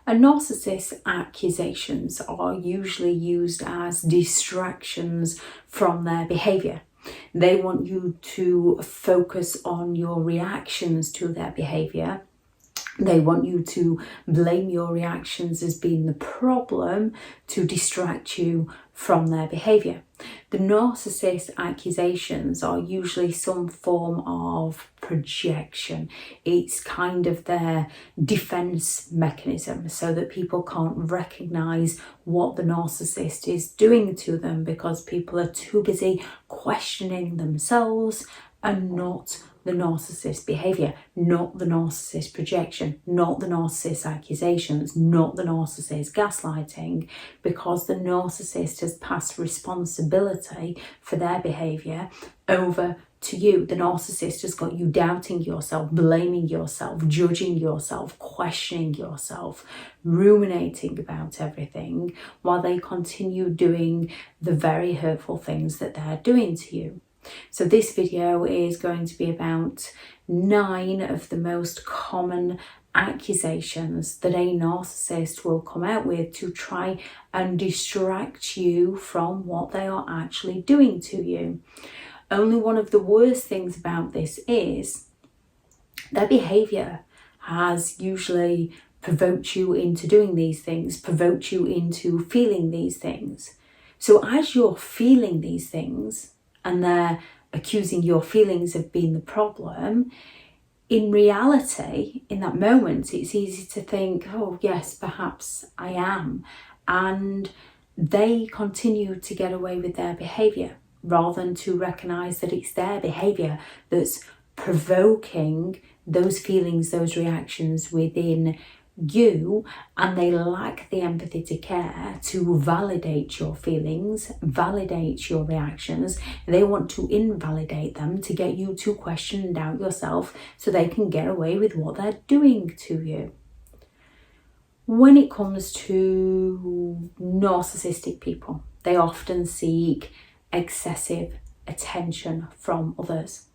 A narcissist's accusations are usually used as distractions from their behaviour. They want you to focus on your reactions to their behaviour. They want you to blame your reactions as being the problem to distract you from their behaviour. The narcissist accusations are usually some form of projection. It's kind of their defense mechanism so that people can't recognize what the narcissist is doing to them because people are too busy questioning themselves and not the narcissist behaviour, not the narcissist projection, not the narcissist accusations, not the narcissist gaslighting, because the narcissist has passed responsibility for their behaviour over to you. The narcissist has got you doubting yourself, blaming yourself, judging yourself, questioning yourself, ruminating about everything while they continue doing the very hurtful things that they're doing to you. So this video is going to be about 9 of the most common accusations that a narcissist will come out with to try and distract you from what they are actually doing to you. Only one of the worst things about this is their behaviour has usually provoked you into doing these things, provoked you into feeling these things. So as you're feeling these things, and they're accusing your feelings of being the problem, in reality, in that moment, it's easy to think, oh yes, perhaps I am. And they continue to get away with their behaviour rather than to recognise that it's their behaviour that's provoking those feelings, those reactions within you, and they lack the empathy to care to validate your feelings, validate your reactions. They want to invalidate them to get you to question and doubt yourself so they can get away with what they're doing to you. When it comes to narcissistic people, they often seek excessive attention from others,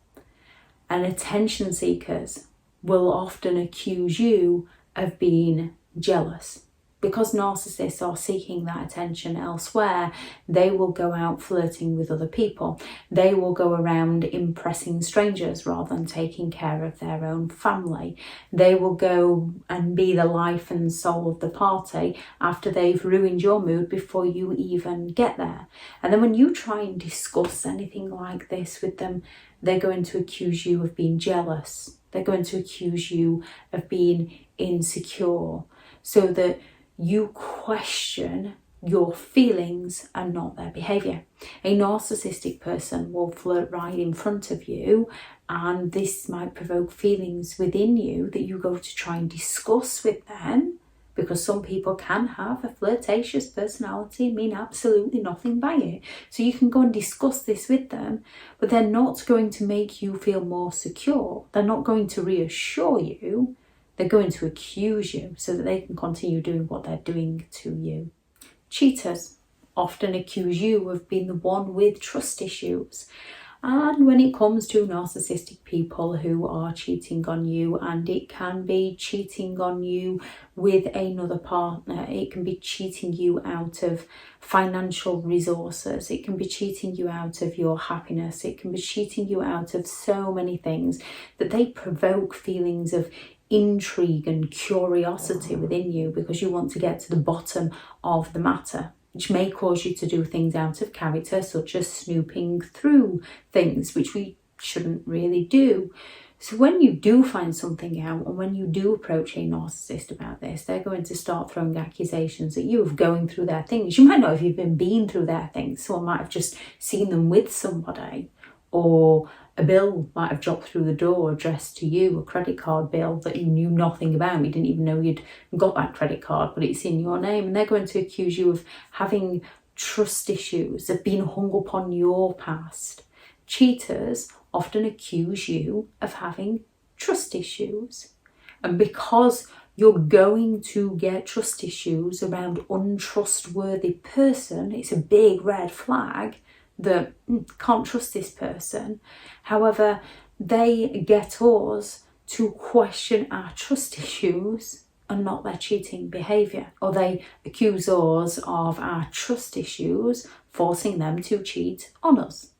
and attention seekers will often accuse you of being jealous. Because narcissists are seeking that attention elsewhere, they will go out flirting with other people. They will go around impressing strangers rather than taking care of their own family. They will go and be the life and soul of the party after they've ruined your mood before you even get there. And then when you try and discuss anything like this with them, they're going to accuse you of being jealous. They're going to accuse you of being insecure, so that you question your feelings and not their behaviour. A narcissistic person will flirt right in front of you, and this might provoke feelings within you that you go to try and discuss with them, because some people can have a flirtatious personality and mean absolutely nothing by it. So you can go and discuss this with them, but they're not going to make you feel more secure. They're not going to reassure you. They're going to accuse you so that they can continue doing what they're doing to you. Cheaters often accuse you of being the one with trust issues. And when it comes to narcissistic people who are cheating on you, and it can be cheating on you with another partner, it can be cheating you out of financial resources, it can be cheating you out of your happiness, it can be cheating you out of so many things, that they provoke feelings of intrigue and curiosity within you because you want to get to the bottom of the matter, which may cause you to do things out of character, such as snooping through things, which we shouldn't really do. So when you do find something out, and when you do approach a narcissist about this, they're going to start throwing accusations at you of going through their things. You might not have even been through their things. Someone might have just seen them with somebody, or a bill might have dropped through the door addressed to you, a credit card bill that you knew nothing about. You didn't even know you'd got that credit card, but it's in your name. And they're going to accuse you of having trust issues, of being hung up on your past. Cheaters often accuse you of having trust issues. And because you're going to get trust issues around untrustworthy person, it's a big red flag that can't trust this person. However, they get us to question our trust issues and not their cheating behaviour. Or they accuse us of our trust issues, forcing them to cheat on us.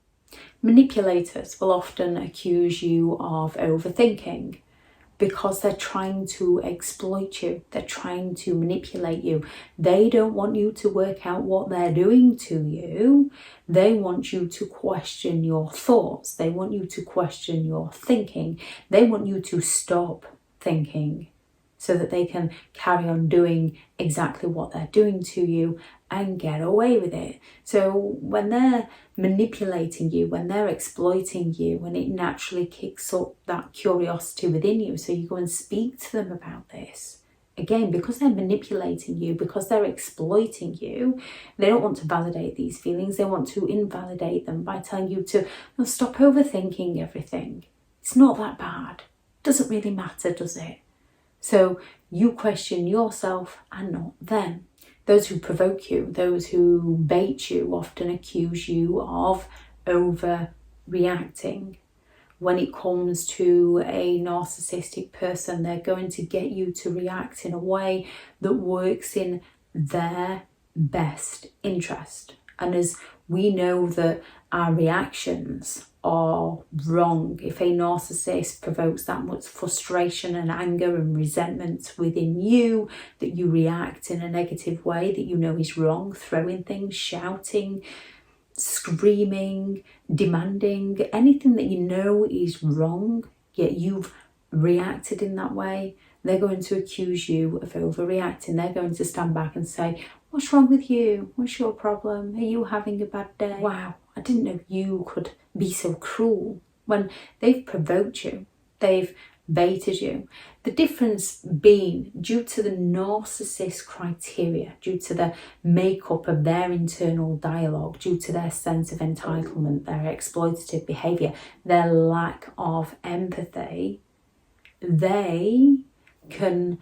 Manipulators will often accuse you of overthinking because they're trying to exploit you. They're trying to manipulate you. They don't want you to work out what they're doing to you. They want you to question your thoughts. They want you to question your thinking. They want you to stop thinking so that they can carry on doing exactly what they're doing to you and get away with it. So when they're manipulating you, when they're exploiting you, when it naturally kicks up that curiosity within you, so you go and speak to them about this. Again, because they're manipulating you, because they're exploiting you, they don't want to validate these feelings. They want to invalidate them by telling you to stop overthinking everything. It's not that bad. Doesn't really matter, does it? So you question yourself and not them. Those who provoke you, those who bait you, often accuse you of overreacting. When it comes to a narcissistic person, they're going to get you to react in a way that works in their best interest. And as we know that our reactions are wrong, if a narcissist provokes that much frustration and anger and resentment within you, that you react in a negative way that you know is wrong, throwing things, shouting, screaming, demanding, anything that you know is wrong, yet you've reacted in that way, they're going to accuse you of overreacting. They're going to stand back and say, what's wrong with you? What's your problem? Are you having a bad day? Wow, I didn't know you could be so cruel. When they've provoked you, they've baited you. The difference being due to the narcissist criteria, due to the makeup of their internal dialogue, due to their sense of entitlement, their exploitative behaviour, their lack of empathy, they can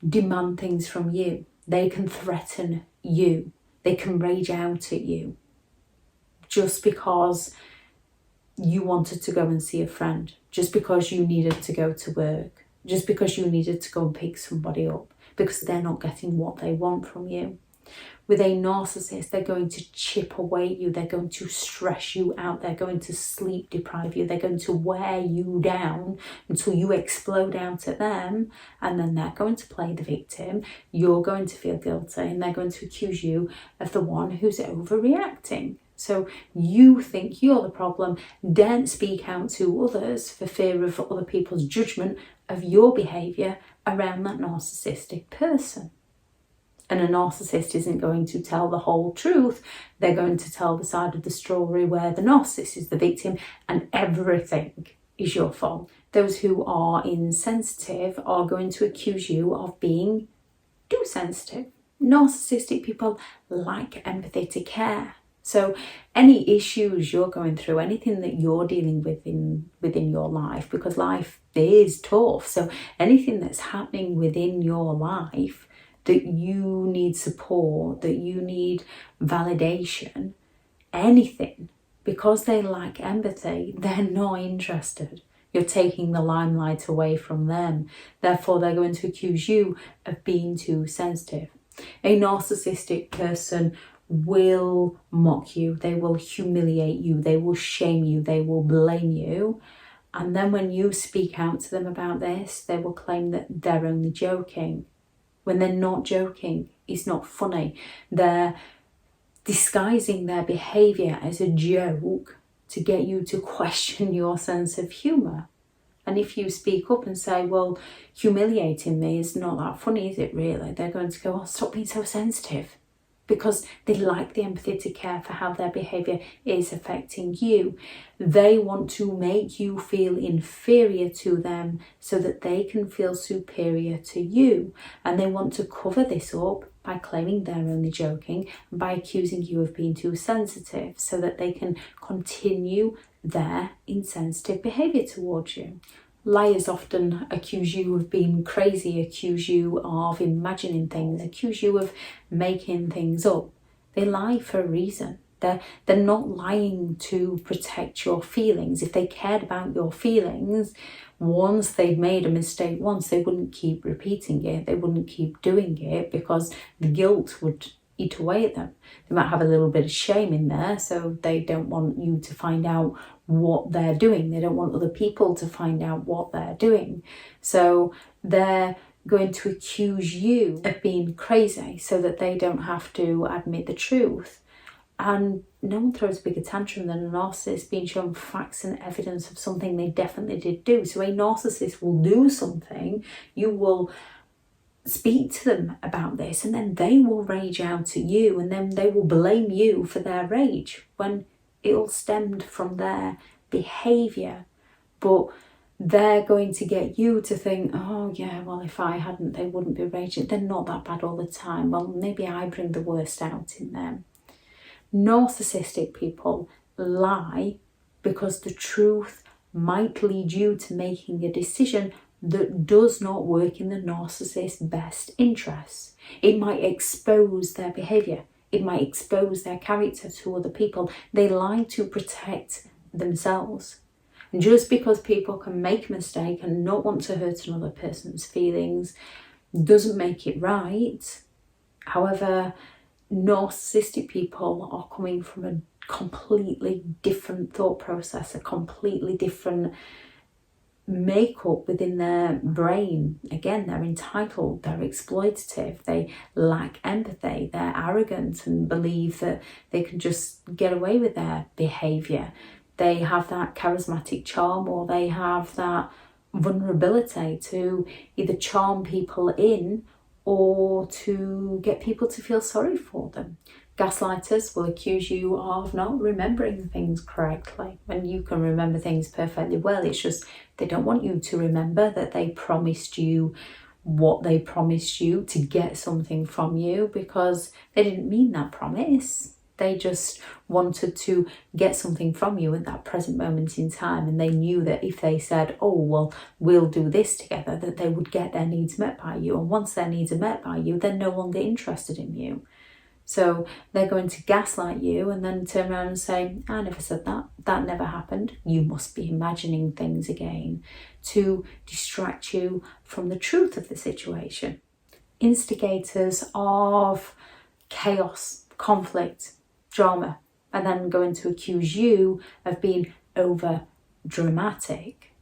demand things from you. They can threaten you. They can rage out at you just because you wanted to go and see a friend, just because you needed to go to work, just because you needed to go and pick somebody up, because they're not getting what they want from you. With a narcissist, they're going to chip away at you, they're going to stress you out, they're going to sleep deprive you, they're going to wear you down until you explode out at them, and then they're going to play the victim, you're going to feel guilty, and they're going to accuse you of the one who's overreacting. So you think you're the problem, daren't speak out to others for fear of other people's judgment of your behaviour around that narcissistic person. And a narcissist isn't going to tell the whole truth. They're going to tell the side of the story where the narcissist is the victim and everything is your fault. Those who are insensitive are going to accuse you of being too sensitive. Narcissistic people lack empathy to care. So any issues you're going through, anything that you're dealing with within your life, because life is tough, so anything that's happening within your life that you need support, that you need validation, anything, because they lack empathy, they're not interested. You're taking the limelight away from them. Therefore, they're going to accuse you of being too sensitive. A narcissistic person will mock you, they will humiliate you, they will shame you, they will blame you. And then when you speak out to them about this, they will claim that they're only joking. When they're not joking, it's not funny. They're disguising their behaviour as a joke to get you to question your sense of humour. And if you speak up and say, well, humiliating me is not that funny, is it really? They're going to go, oh, stop being so sensitive. Because they lack the empathy to care for how their behaviour is affecting you. They want to make you feel inferior to them so that they can feel superior to you. And they want to cover this up by claiming they're only joking and by accusing you of being too sensitive so that they can continue their insensitive behaviour towards you. Liars often accuse you of being crazy, accuse you of imagining things, accuse you of making things up. They lie for a reason. They're not lying to protect your feelings. If they cared about your feelings, once they've made a mistake once, they wouldn't keep repeating it. They wouldn't keep doing it because the guilt would eat away at them. They might have a little bit of shame in there, so they don't want you to find out what they're doing. They don't want other people to find out what they're doing. So they're going to accuse you of being crazy so that they don't have to admit the truth. And no one throws a bigger tantrum than a narcissist being shown facts and evidence of something they definitely did do. So a narcissist will do something, you will speak to them about this, and then they will rage out at you, and then they will blame you for their rage when it all stemmed from their behaviour. But they're going to get you to think, oh yeah, well, if I hadn't, they wouldn't be raging. They're not that bad all the time. Well, maybe I bring the worst out in them. Narcissistic people lie because the truth might lead you to making a decision that does not work in the narcissist's best interests. It might expose their behaviour. It might expose their character to other people. They lie to protect themselves. And just because people can make a mistake and not want to hurt another person's feelings doesn't make it right. However, narcissistic people are coming from a completely different thought process, a completely different makeup within their brain. Again, they're entitled, they're exploitative, they lack empathy, they're arrogant and believe that they can just get away with their behaviour. They have that charismatic charm, or they have that vulnerability to either charm people in or to get people to feel sorry for them. Gaslighters will accuse you of not remembering things correctly when you can remember things perfectly well. It's just they don't want you to remember that they promised you what they promised you to get something from you, because they didn't mean that promise. They just wanted to get something from you at that present moment in time, and they knew that if they said, oh, well, we'll do this together, that they would get their needs met by you. And once their needs are met by you, they're no longer interested in you. So they're going to gaslight you and then turn around and say, I never said that. That never happened. You must be imagining things again, to distract you from the truth of the situation. Instigators of chaos, conflict, drama, and then going to accuse you of being over dramatic.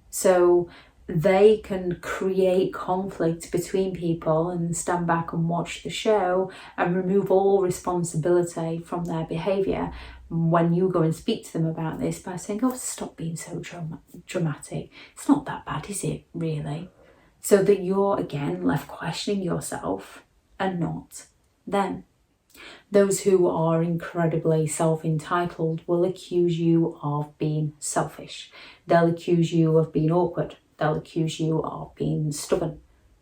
So they can create conflict between people and stand back and watch the show and remove all responsibility from their behaviour when you go and speak to them about this by saying, oh, stop being so dramatic. It's not that bad, is it, really? So that you're, again, left questioning yourself and not them. Those who are incredibly self-entitled will accuse you of being selfish. They'll accuse you of being awkward. They'll accuse you of being stubborn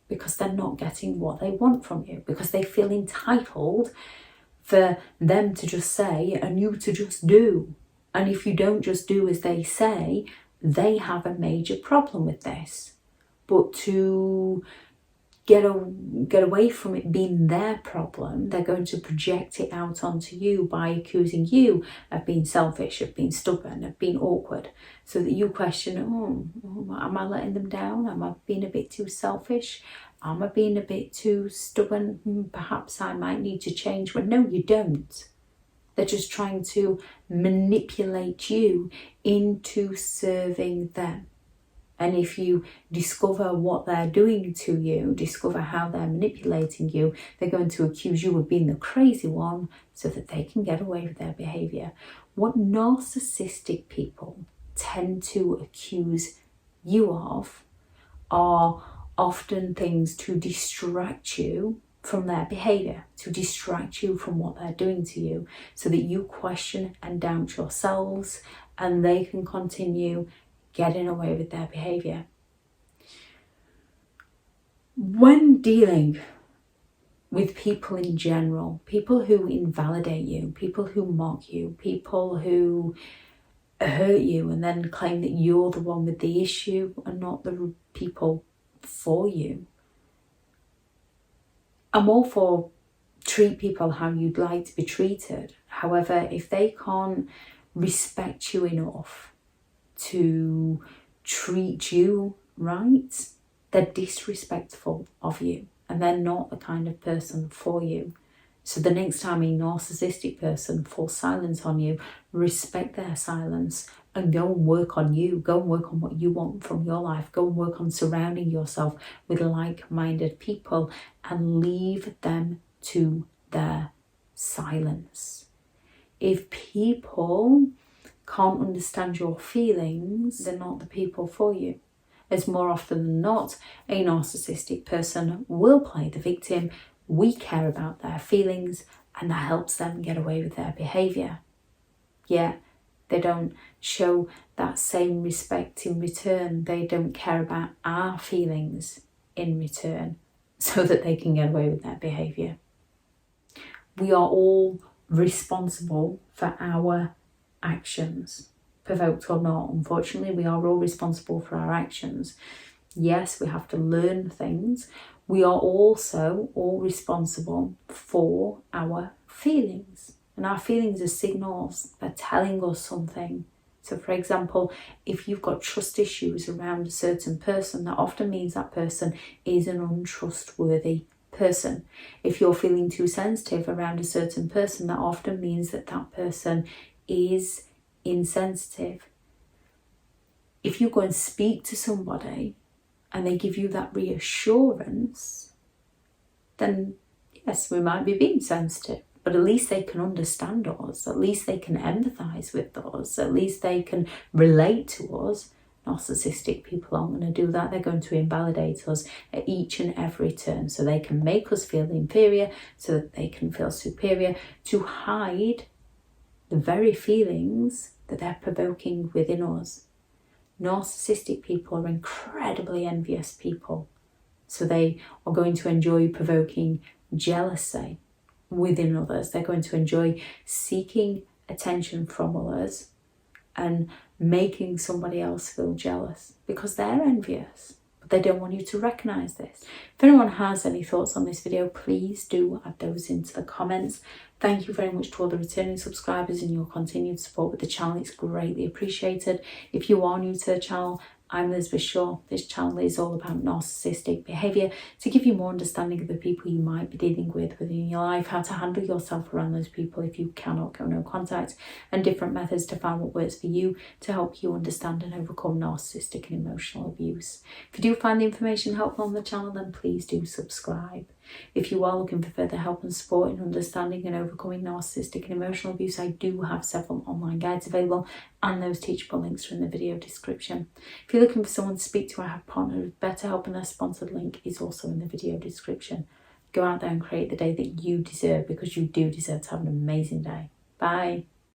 because they're not getting what they want from you, because they feel entitled for them to just say and you to just do. And if you don't just do as they say, they have a major problem with this. But to get away from it being their problem, they're going to project it out onto you by accusing you of being selfish, of being stubborn, of being awkward, so that you question, am I letting them down? Am I being a bit too selfish? Am I being a bit too stubborn? Perhaps I might need to change. Well, no, you don't. They're just trying to manipulate you into serving them. And if you discover what they're doing to you, discover how they're manipulating you, they're going to accuse you of being the crazy one so that they can get away with their behaviour. What narcissistic people tend to accuse you of are often things to distract you from their behaviour, to distract you from what they're doing to you, so that you question and doubt yourselves and they can continue getting away with their behaviour. When dealing with people in general, people who invalidate you, people who mock you, people who hurt you and then claim that you're the one with the issue and not the people for you, I'm all for treat people how you'd like to be treated. However, if they can't respect you enough to treat you right, they're disrespectful of you and they're not the kind of person for you. So the next time a narcissistic person falls silent on you, respect their silence and go and work on you. Go and work on what you want from your life. Go and work on surrounding yourself with like-minded people and leave them to their silence. If people can't understand your feelings, they're not the people for you. As more often than not, a narcissistic person will play the victim. We care about their feelings and that helps them get away with their behaviour. Yeah, they don't show that same respect in return. They don't care about our feelings in return so that they can get away with their behaviour. We are all responsible for our actions, provoked or not. Unfortunately, we are all responsible for our actions. Yes, we have to learn things. We are also all responsible for our feelings. And our feelings are signals. They're telling us something. So for example, if you've got trust issues around a certain person, that often means that person is an untrustworthy person. If you're feeling too sensitive around a certain person, that often means that that person is insensitive. If you go and speak to somebody and they give you that reassurance, then yes, we might be being sensitive, but at least they can understand us, at least they can empathise with us, at least they can relate to us. Narcissistic people aren't going to do that. They're going to invalidate us at each and every turn, so they can make us feel inferior, so that they can feel superior, to hide the very feelings that they're provoking within us. Narcissistic people are incredibly envious people, so they are going to enjoy provoking jealousy within others. They're going to enjoy seeking attention from others and making somebody else feel jealous because they're envious, but they don't want you to recognise this. If anyone has any thoughts on this video, please do add those into the comments. Thank you very much to all the returning subscribers and your continued support with the channel. It's greatly appreciated. If you are new to the channel, I'm Elizabeth Shaw. This channel is all about narcissistic behaviour to give you more understanding of the people you might be dealing with within your life, how to handle yourself around those people if you cannot go no contact, and different methods to find what works for you to help you understand and overcome narcissistic and emotional abuse. If you do find the information helpful on the channel, then please do subscribe. If you are looking for further help and support in understanding and overcoming narcissistic and emotional abuse, I do have several online guides available, and those teachable links are in the video description. If you're looking for someone to speak to, I have partnered with BetterHelp, and their sponsored link is also in the video description. Go out there and create the day that you deserve, because you do deserve to have an amazing day. Bye.